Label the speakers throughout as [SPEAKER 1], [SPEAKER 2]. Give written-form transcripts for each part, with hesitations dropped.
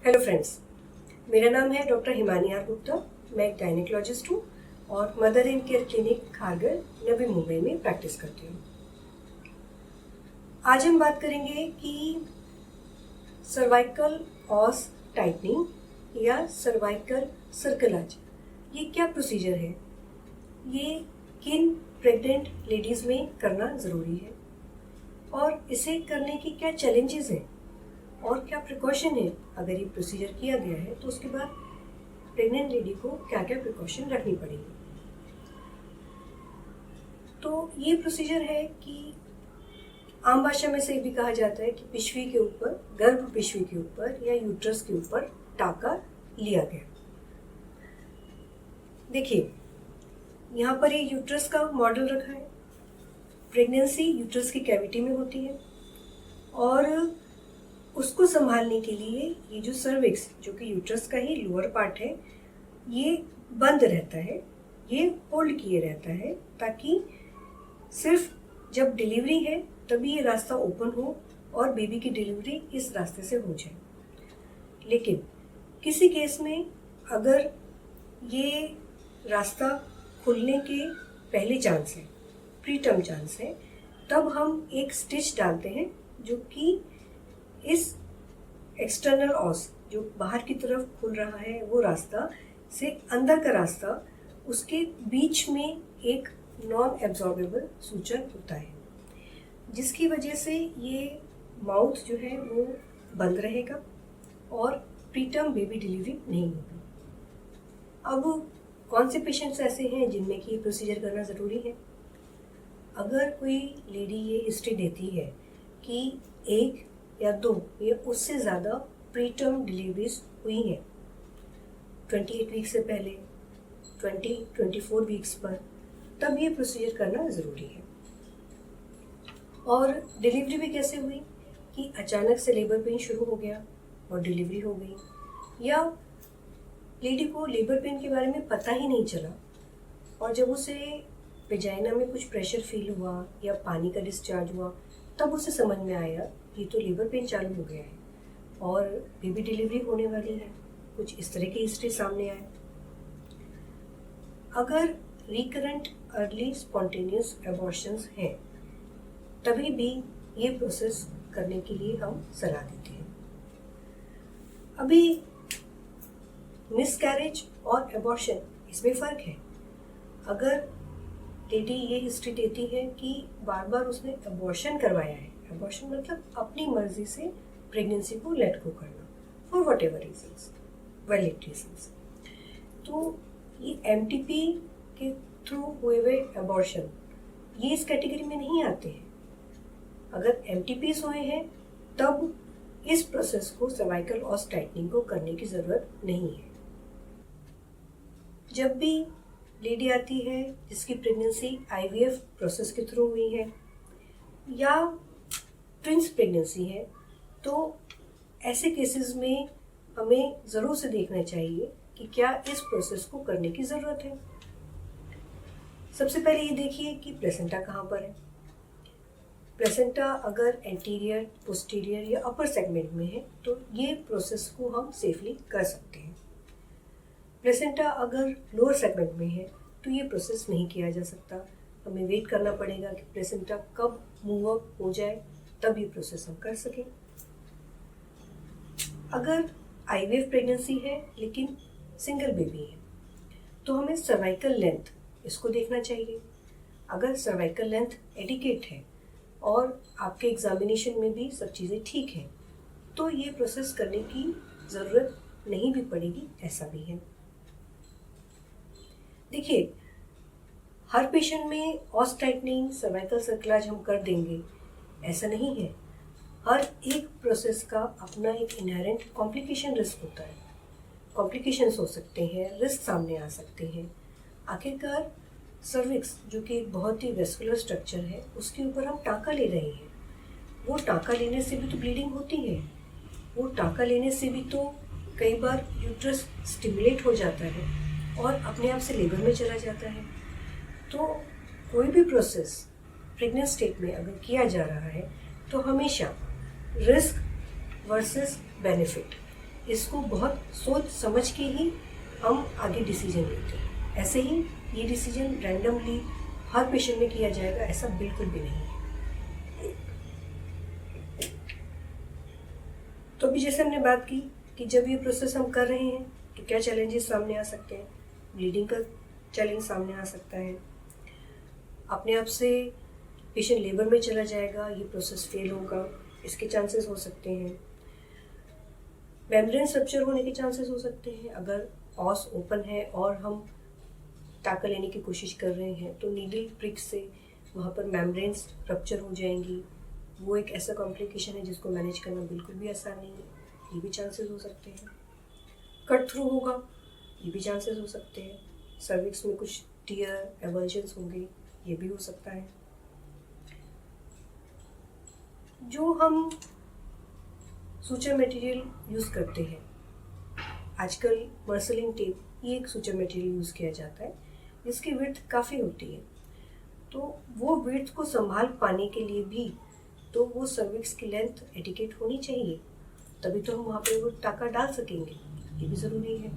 [SPEAKER 1] Hello friends, मेरा नाम है डॉक्टर हिमानी आर गुप्ता। मैं एक गायनेकोलॉजिस्ट हूँ और mother and care clinic Kharghar, Navi Mumbai में प्रैक्टिस करती हूँ। आज हम बात करेंगे कि सर्वाइकल ऑस टाइटनिंग या सर्वाइकल सर्कलाज ये क्या प्रोसीजर है, ये किन प्रेग्नेंट लेडीज़ में करना ज़रूरी है और इसे करने की क्या चैलेंजेस हैं और क्या प्रिकॉशन है। अगर ये प्रोसीजर किया गया है तो उसके बाद प्रेग्नेंट लेडी को क्या क्या प्रिकॉशन रखनी पड़ेगी। तो ये प्रोसीजर है कि आम भाषा में से भी कहा जाता है कि पिशवी के ऊपर, गर्भ पिशवी के ऊपर या यूट्रस के ऊपर टाका लिया गया। देखिए, यहाँ पर ये यूट्रस का मॉडल रखा है। प्रेगनेंसी यूट्रस की कैविटी में होती है और उसको संभालने के लिए ये जो सर्विक्स, जो कि यूट्रस का ही लोअर पार्ट है, ये बंद रहता है, ये होल्ड किए रहता है ताकि सिर्फ जब डिलीवरी है तभी ये रास्ता ओपन हो और बेबी की डिलीवरी इस रास्ते से हो जाए। लेकिन किसी केस में अगर ये रास्ता खुलने के पहले चांस है, प्रीटर्म चांस है, तब हम एक स्टिच डालते हैं जो कि इस एक्सटर्नल ऑस, जो बाहर की तरफ खुल रहा है वो रास्ता से अंदर का रास्ता, उसके बीच में एक नॉन एब्जॉर्बेबल सूचन होता है, जिसकी वजह से ये माउथ जो है वो बंद रहेगा और प्रीटर्म बेबी डिलीवरी नहीं होगी। अब कौन से पेशेंट्स ऐसे हैं जिनमें कि ये प्रोसीजर करना ज़रूरी है। अगर कोई लेडी ये हिस्ट्री देती है कि एक या दो या उससे ज़्यादा प्रीटर्म डिलीवरीज हुई हैं 28 वीक से पहले, 24 वीक्स पर, तब ये प्रोसीजर करना ज़रूरी है। और डिलीवरी भी कैसे हुई कि अचानक से लेबर पेन शुरू हो गया और डिलीवरी हो गई, या लेडी को लेबर पेन के बारे में पता ही नहीं चला और जब उसे वेजाइना में कुछ प्रेशर फील हुआ या पानी का डिस्चार्ज हुआ तब उसे समझ में आया ये तो लेबर पेन चालू हो गया है और बेबी डिलीवरी होने वाली है। कुछ इस तरह की हिस्ट्री सामने आए। अगर रिकरेंट अर्ली स्पॉन्टेनियस एबॉर्शंस हैं तभी भी ये प्रोसेस करने के लिए हम सलाह देते हैं। अभी मिसकैरेज और एबॉर्शन, इसमें फ़र्क है। अगर लेडी ये हिस्ट्री देती है कि बार बार उसने एबॉर्शन करवाया है, एबॉर्शन मतलब अपनी मर्जी से प्रेगनेंसी को लेट गो करना for whatever reasons, valid reasons, तो ये एमटीपी के थ्रू हुए हुए एबॉर्शन ये इस कैटेगरी में नहीं आते हैं। अगर एमटीपीज हुए हैं तब इस प्रोसेस को, सर्वाइकल ऑस टाइटनिंग को करने की ज़रूरत नहीं है। जब भी लेडी आती है जिसकी प्रेगनेंसी आईवीएफ प्रोसेस के थ्रू हुई है या ट्विंस प्रेगनेंसी है, तो ऐसे केसेस में हमें ज़रूर से देखना चाहिए कि क्या इस प्रोसेस को करने की ज़रूरत है। सबसे पहले ये देखिए कि प्लेसेंटा कहाँ पर है। प्लेसेंटा अगर एंटीरियर, पोस्टीरियर या अपर सेगमेंट में है तो ये प्रोसेस को हम सेफली कर सकते हैं। प्लेसेंटा अगर लोअर सेगमेंट में है तो ये प्रोसेस नहीं किया जा सकता। हमें वेट करना पड़ेगा कि प्लेसेंटा कब मूव अप हो जाए तब ये प्रोसेस हम कर सकें। अगर आईवीएफ प्रेगनेंसी है लेकिन सिंगल बेबी है तो हमें सर्वाइकल लेंथ, इसको देखना चाहिए। अगर सर्वाइकल लेंथ एडिकेट है और आपके एग्जामिनेशन में भी सब चीज़ें ठीक हैं तो ये प्रोसेस करने की ज़रूरत नहीं भी पड़ेगी, ऐसा भी है। देखिए, हर पेशेंट में ऑस टाइटनिंग, सर्वाइकल सर्कलाज हम कर देंगे, ऐसा नहीं है। हर एक प्रोसेस का अपना एक इनहेरेंट कॉम्प्लिकेशन रिस्क होता है। कॉम्प्लिकेशंस हो सकते हैं, रिस्क सामने आ सकते हैं। आखिरकार सर्विक्स, जो कि एक बहुत ही वेस्कुलर स्ट्रक्चर है, उसके ऊपर हम टाँका ले रहे हैं। वो टाँका लेने से भी तो ब्लीडिंग होती है, वो टाँका लेने से भी तो कई बार यूट्रस स्टिमुलेट हो जाता है और अपने आप से लेबर में चला जाता है। तो कोई भी प्रोसेस प्रेग्नेंट स्टेट में अगर किया जा रहा है तो हमेशा रिस्क वर्सेस बेनिफिट, इसको बहुत सोच समझ के ही हम आगे डिसीजन लेते हैं। ऐसे ही ये डिसीजन रैंडमली हर पेशेंट में किया जाएगा ऐसा बिल्कुल भी नहीं है। तो अभी जैसे हमने बात की कि जब ये प्रोसेस हम कर रहे हैं तो क्या चैलेंजेस सामने आ सकते हैं। ब्लीडिंग का चैलेंज सामने आ सकता है, अपने आप से पेशेंट लेबर में चला जाएगा, ये प्रोसेस फेल होगा, इसके चांसेस हो सकते हैं। मेम्ब्रेन रप्चर होने के चांसेस हो सकते हैं। अगर ऑस ओपन है और हम टाका लेने की कोशिश कर रहे हैं तो नीडल प्रिक से वहाँ पर मेम्ब्रेन्स रप्चर हो जाएंगी। वो एक ऐसा कॉम्प्लिकेशन है जिसको मैनेज करना बिल्कुल भी आसान नहीं है, ये भी चांसेस हो सकते हैं। कट थ्रू होगा, ये भी चांसेस हो सकते हैं। सर्विक्स में कुछ टीयर एवर्जन्स होंगे, ये भी हो सकता है। जो हम सूचर मटेरियल यूज़ करते हैं आजकल, मर्सलिन टेप, ये एक सूचर मटेरियल यूज़ किया जाता है जिसकी विड्थ काफ़ी होती है। तो वो विड्थ को संभाल पाने के लिए भी तो वो सर्विक्स की लेंथ एडिकेट होनी चाहिए, तभी तो हम वहाँ पे वो टाका डाल सकेंगे, ये भी ज़रूरी है।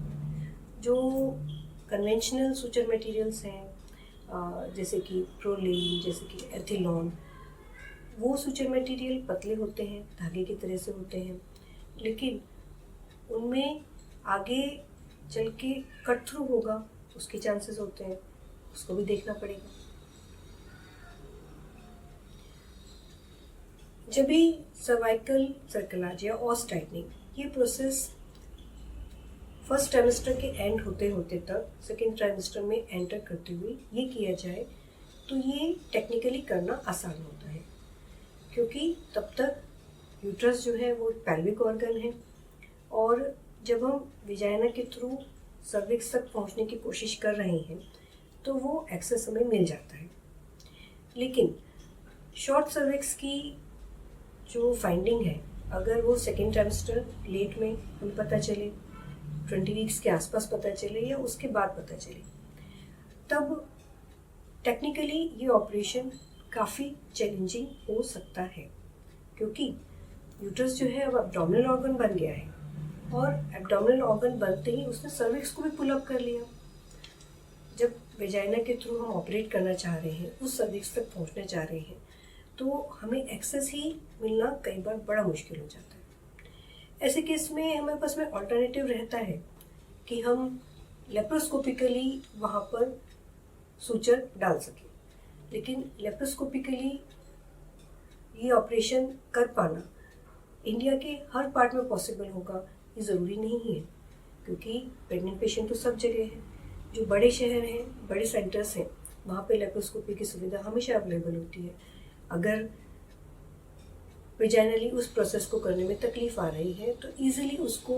[SPEAKER 1] जो कन्वेंशनल सूचर मटेरियल्स हैं जैसे कि प्रोलेन, जैसे कि एथिलॉन, वो सूचर मटेरियल पतले होते हैं, धागे की तरह से होते हैं, लेकिन उनमें आगे चल के कट थ्रू होगा उसके चांसेस होते हैं, उसको भी देखना पड़ेगा। जब भी सर्वाइकल सर्कलाज या ऑस टाइटनिंग, ये प्रोसेस फर्स्ट ट्राइमेस्टर के एंड होते होते तक सेकेंड ट्राइमेस्टर में एंटर करते हुए ये किया जाए तो ये टेक्निकली करना आसान होता है, क्योंकि तब तक यूट्रस जो है वो पेल्विक ऑर्गन है और जब हम विजाइना के थ्रू सर्विक्स तक पहुंचने की कोशिश कर रहे हैं तो वो एक्सेस हमें मिल जाता है। लेकिन शॉर्ट सर्विक्स की जो फाइंडिंग है, अगर वो सेकेंड ट्राइमेस्टर लेट में हमें पता चले, 20 वीक्स के आसपास पता चले या उसके बाद पता चले, तब टेक्निकली ये ऑपरेशन काफ़ी चैलेंजिंग हो सकता है, क्योंकि यूट्रस जो है अब एब्डोमिनल ऑर्गन बन गया है और एब्डोमिनल ऑर्गन बनते ही उसने सर्विक्स को भी पुल अप कर लिया। जब वेजाइना के थ्रू हम ऑपरेट करना चाह रहे हैं, उस सर्विक्स तक पहुंचना चाह रहे हैं, तो हमें एक्सेस ही मिलना कई बार बड़ा मुश्किल हो जाता है। ऐसे केस में हमारे पास में अल्टरनेटिव रहता है कि हम लेप्रोस्कोपिकली वहाँ पर सूचर डाल सकें, लेकिन लेप्रोस्कोपिकली ये ऑपरेशन कर पाना इंडिया के हर पार्ट में पॉसिबल होगा ये ज़रूरी नहीं है, क्योंकि प्रेग्नेंट पेशेंट तो सब जगह है। जो बड़े शहर हैं, बड़े सेंटर्स हैं, वहाँ पे लेप्रोस्कोपी की सुविधा हमेशा अवेलेबल होती है। अगर विजाइनली उस प्रोसेस को करने में तकलीफ आ रही है तो इजीली उसको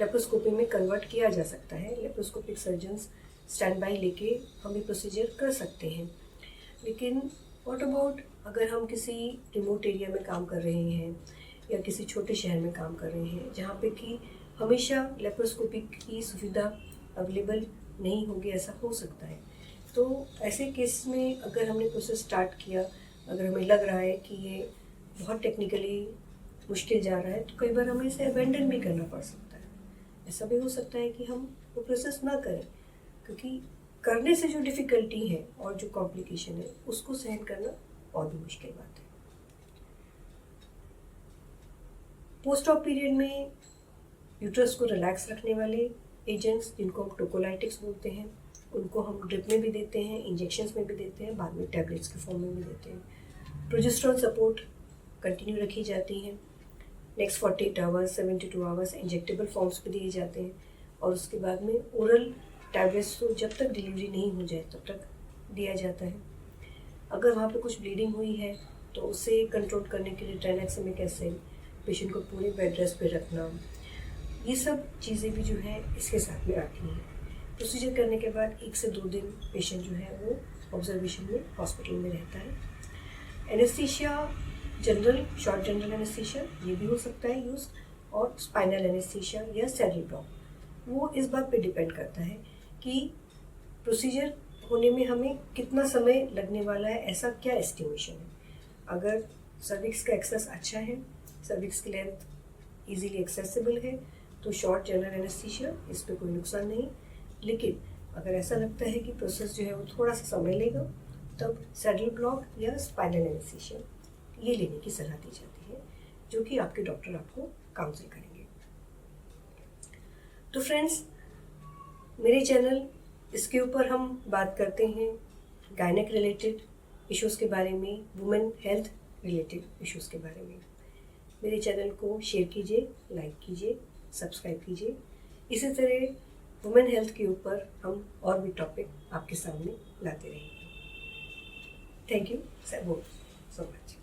[SPEAKER 1] लेप्रोस्कोपी में कन्वर्ट किया जा सकता है। लेप्रोस्कोपिक सर्जन्स स्टैंड बाई लेके हम ये प्रोसीजर कर सकते हैं। लेकिन व्हाट अबाउट अगर हम किसी रिमोट एरिया में काम कर रहे हैं या किसी छोटे शहर में काम कर रहे हैं जहाँ पे कि हमेशा लेप्रोस्कोपी की सुविधा अवेलेबल नहीं होगी, ऐसा हो सकता है। तो ऐसे केस में अगर हमने प्रोसेस स्टार्ट किया, अगर हमें लग रहा है कि ये बहुत टेक्निकली मुश्किल जा रहा है, तो कई बार हमें इसे अबेंडन भी करना पड़ सकता है। ऐसा भी हो सकता है कि हम वो प्रोसेस ना करें, क्योंकि करने से जो डिफ़िकल्टी है और जो कॉम्प्लिकेशन है उसको सहन करना और भी मुश्किल बात है। पोस्ट ऑप पीरियड में यूट्रस को रिलैक्स रखने वाले एजेंट्स, जिनको हम टोकोलाइटिक्स बोलते हैं, उनको हम ड्रिप में भी देते हैं, इंजेक्शंस में भी देते हैं, बाद में टैबलेट्स के फॉर्म में भी देते हैं। प्रोजेस्टेरोन सपोर्ट कंटिन्यू रखी जाती है। Next 48 hours, 72 hours injectable forms पे दिए जाते हैं और उसके बाद में ओरल टैबलेट्स को जब तक डिलीवरी नहीं हो जाए तब तक दिया जाता है। अगर वहाँ पे कुछ ब्लीडिंग हुई है तो उसे कंट्रोल करने के लिए ट्राइनेक्सेमिक एसिड, पेशेंट को पूरे बेड रेस्ट पे रखना, ये सब चीज़ें भी जो है इसके साथ में आती हैं। प्रोसीजर करने के बाद 1 से 2 दिन पेशेंट जो है वो ऑब्जर्वेशन में हॉस्पिटल में रहता है। Anaesthesia general, short general anaesthesia ये भी हो सकता है यूज़, और स्पाइनल एनेस्थीसिया या सैडल ब्लॉक, वो इस बात पे डिपेंड करता है कि प्रोसीजर होने में हमें कितना समय लगने वाला है, ऐसा क्या एस्टिमेशन है। अगर सर्विक्स का एक्सेस अच्छा है, सर्विक्स की लेंथ इजीली एक्सेसिबल है, तो शॉर्ट जनरल एनेस्थीसिया, इस पर कोई नुकसान नहीं। लेकिन अगर ऐसा लगता है कि प्रोसेस जो है वो थोड़ा सा समय लेगा, तब सैडल ब्लॉक या स्पाइनल एनेस्थीसिया ये लेने की सलाह दी जाती है, जो कि आपके डॉक्टर आपको काउंसिल करेंगे। तो फ्रेंड्स, मेरे चैनल इसके ऊपर हम बात करते हैं गायनेक रिलेटेड इश्यूज़ के बारे में, वुमेन हेल्थ रिलेटेड इश्यूज़ के बारे में। मेरे चैनल को शेयर कीजिए, लाइक कीजिए, सब्सक्राइब कीजिए। इसी तरह वुमेन हेल्थ के ऊपर हम और भी टॉपिक आपके सामने लाते रहेंगे। Thank you so much.